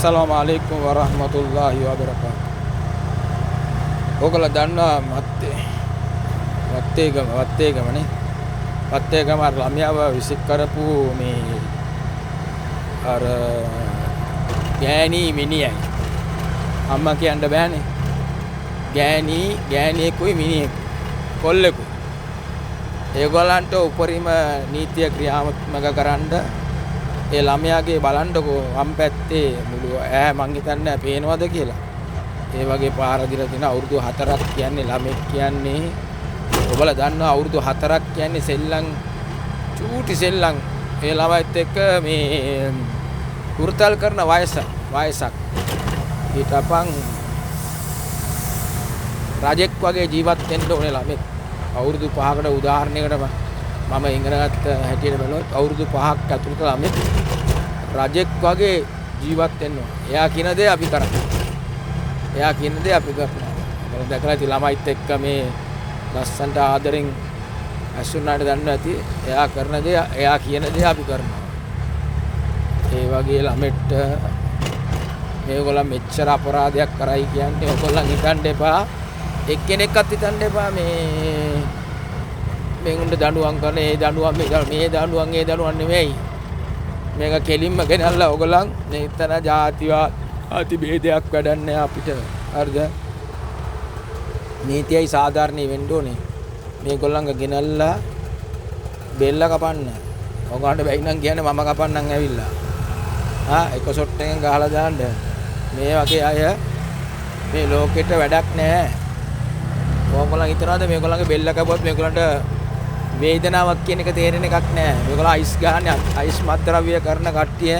Assalamualaikum warahmatullahi wabarakatuh. ඔයගොල්ලෝ දන්නවා වත්තේගමනේ. වත්තේගම ළමයාව විසික් කරපු මේ අර ගෑණි මිනිහයි. අම්මා කියන්න බෑනේ. ගෑණියෙකුයි මිනිහෙකුයි කොල්ලෙකුයි. ඒගොල්ලන්ට උපරිම නීතිය ක්‍රියාත්මක කරන්න ඒ ළමයාගේ බලන්නකෝ වම් පැත්තේ මුළු මං හිතන්නේ පේනවද කියලා. ඒ වගේ පාර දිලා තියෙන අවුරුදු 4ක් කියන්නේ ළමෙක් කියන්නේ ඔබලා දන්නවා අවුරුදු 4ක් කියන්නේ සෙල්ලම් චූටි සෙල්ලම් ඒ ළමයිත් එක්ක මේ කුර්තල් කරන වයසක් ඊටපන් රජෙක් වගේ ජීවත් වෙන්න ඕනේ ළමෙක් අවුරුදු 5කට උදාහරණයකට මම ඉගෙනගත්ත හැටියට බලුවොත් අවුරුදු 5ක් ඇතුළත ළමෙක් රජෙක් වගේ ජීවත් වෙන්න ඕනේ. එයා කියන දේ අපි කරනවා. එයා කියන දේ අපි කරනවා. මම දැකලා ඉති ළමයිත් එක්ක මේ ලස්සන්ට ආදරෙන් ඇසුනාට දන්නවා ඇති. එයා කරන දේ එයා කියන දේ අපි කරනවා. ඒ වගේ ළමෙට මේගොල්ලන් මෙච්චර අපරාධයක් කරයි කියන්නේ ඔයගොල්ලන් හිතන්න එපා. එක්කෙනෙක්වත් හිතන්න එපා මේ උන්ට දඬුවම් කරන ඒ දඬුවම් නෙමෙයි. මේක කෙලින්ම ගෙනල්ලා ඔයගොල්ලන් මෙතන ජාති භේදයක් වැඩන්නේ අපිට. හරිද? නීතියයි සාධාරණයි වෙන්න ඕනේ. මේගොල්ලන්ව ගෙනල්ලා බෙල්ල කපන්න. ඔයගොල්ලන්ට බැයි නම් කියන්නේ මම කපන්නම් ඇවිල්ලා. එක ෂොට් එකෙන් ගහලා දාන්න. මේ වගේ අය මේ ලෝකෙට වැඩක් නැහැ. ඔයගොල්ලන් හිතනවාද මේගොල්ලන්ගේ බෙල්ල කපුවත් මේගොල්ලන්ට වේදනාවක් කියන එක තේරෙන එකක් නැහැ. මේගොල්ලෝ අයිස් ගන්න අයිස් මත්ද්‍රව්‍ය කරන කට්ටිය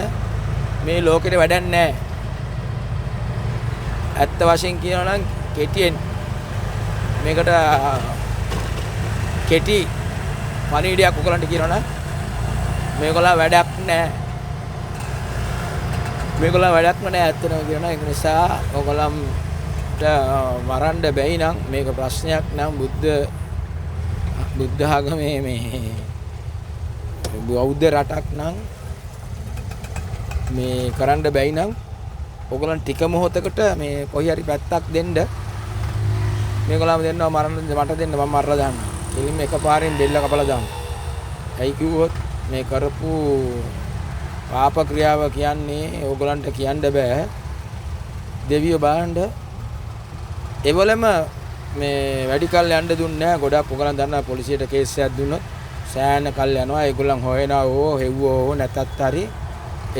මේ ලෝකෙට වැඩක් නැහැ. ඇත්ත වශයෙන් කියනවා නම් කෙටියෙන් මේකට කෙටි පණිවිඩයක් ඔයගොල්ලන්ට කියනවා නම් මේගොල්ලෝ වැඩක් නැහැ. මේගොල්ලෝ වැඩක්ම නැහැ ඇත්තටම කියනවා. ඒක නිසා ඔයගොල්ලන්ට මරන්න බැයි නම් මේක ප්‍රශ්නයක් නම් බුද්ධ ආගමේ මේ බෞද්ධ රටක් නම් මේ කරන්න බැයි නම් ඔයගොල්ලන් ටික මොහොතකට මේ කොහේ හරි පැත්තක් දෙන්න මේගොල්ලන්ම දෙන්නවා මට දෙන්න මම මරලා දාන්න. එලින්ම එකපාරෙන් බෙල්ල කපලා දාන්න. ඇයි කිව්වොත් මේ කරපු පාප ක්‍රියාව කියන්නේ ඔයගොල්ලන්ට කියන්න බෑ. දෙවියෝ බලන්න ඒවලම මේ වැඩි කල් යන්න දුන්නේ නැහැ. ගොඩක් ඔයගොල්ලන් දන්නා පොලිසියට කේස් එකක් දුන්නොත් සෑහෙන කල් යනවා. ඒගොල්ලන් හොයනවා හෙව්වෝ නැතත් හරි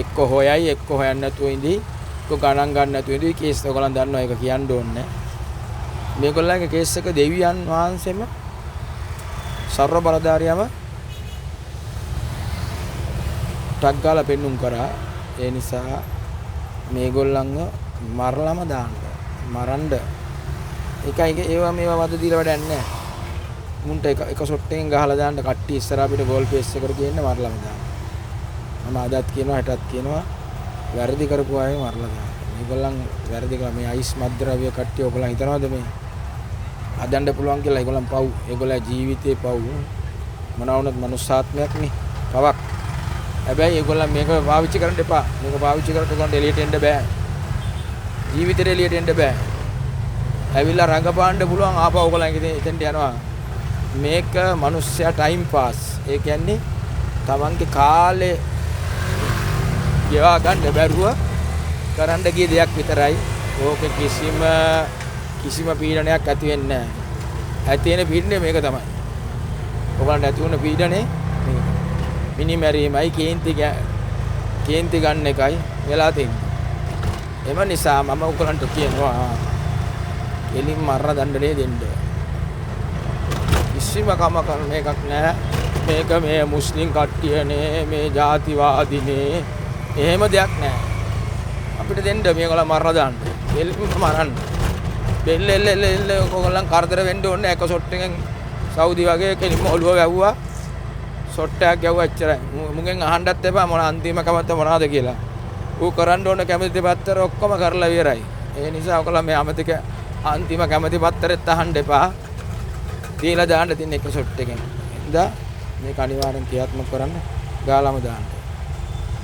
එක්ක හොයයි එක්ක හොයන්න නැතුව ඉඳි එක්ක ගණන් ගන්න නැතුව ඉඳි කේස් ඔයගොල්ලන් දන්නවා ඒක කියන්න ඕනේ. මේගොල්ලන්ගේ කේස් එක දෙවියන් වහන්සේම සර්ව බලධාරියම ටක් ගාලා පෙන්නුම් කරා. ඒ නිසා මේගොල්ලන්ව මරලම දාන්න. මරන්න. ඒකයි ඒවා මේවා වද දීලා වැඩක් නැහැ. මුන්ට එක ෂොට් එකෙන් ගහලා දාන්න කට්ටිය ඉස්සරහ අපිට ගෝල් පේස් එකට ගේන්න මරලම දාන්න. මම අදත් කියනවා හෙටත් කියනවා වැරදි කරපු අය මරලා දාන්න. මේගොල්ලන් වැරදි කළා මේ අයිස් මත්ද්‍රව්‍ය කට්ටිය ඔයගොල්ලන් හිතනවද මේ හදන්න පුළුවන් කියලා? ඒගොල්ලන් පව්. ඒගොල්ලන් ජීවිතේ පව්. මොනවා වුණත් මනුස්සාත්මයක් නේ. පවක්. හැබැයි ඒගොල්ලන් මේක පාවිච්චි කරන්න එපා. මේක පාවිච්චි කරලා ඔයගොල්ලන්ට එළියට එන්න බෑ. ජීවිතේට එළියට එන්න බෑ. ඇවිල්ලා රඟපාන්න පුළුවන් ආපහු ඔයගොල්ලන් එතෙන්ට යනවා. මේක මිනිස්සයා ටයිම් පාස්. ඒ කියන්නේ තමන්ගේ කාලේ ගෙවා ගන්න බැරුව කරන්න ගිය දෙයක් විතරයි. ඕක කිසිම පීඩනයක් ඇති වෙන්නේ නැහැ. ඇති වෙන පීඩනේ මේක තමයි. ඔයගොල්ලන්ට ඇති වුණ පීඩනේ මේක. මිනිමැරීමයි කේන්ති ගන්න එකයි වෙලා තියෙන්නේ. එම නිසා මම ඔයගොල්ලන්ට කියනවා එලින් මරණ දඬුවම් දෙන්න. කිසිම කම කරන එකක් නැහැ. මේක මේ මුස්ලිම් කට්ටියනේ මේ ජාතිවාදීනේ එහෙම දෙයක් නැහැ. අපිට දෙන්න මේගොල්ලෝ මරලා දාන්න. එලින් මරන්න. බෙල්ල ඔයගොල්ලන් කරදර වෙන්න ඕනේ. එක ෂොට් එකෙන් සෞදි වගේ කෙලින්ම ඔළුව වැව්වා. ෂොට් එකක් ගැව්වා එච්චරයි. මුගෙන් අහන්නත් එපා මොන අන්තිම කමත මොනවද කියලා. ඌ කරන්න ඕන කැමති පත්තර ඔක්කොම කරලා ඉවරයි. ඒ නිසා ඔයගොල්ලෝ මේ අන්තිම කැමති පත්තරෙත් අහන්න එපා. දීලා දාන්න තියෙන එක ෂොට් එකෙන්. ඉතින් මේක අනිවාර්යෙන් ක්‍රියාත්මක කරන්න ගාලම දාන්න.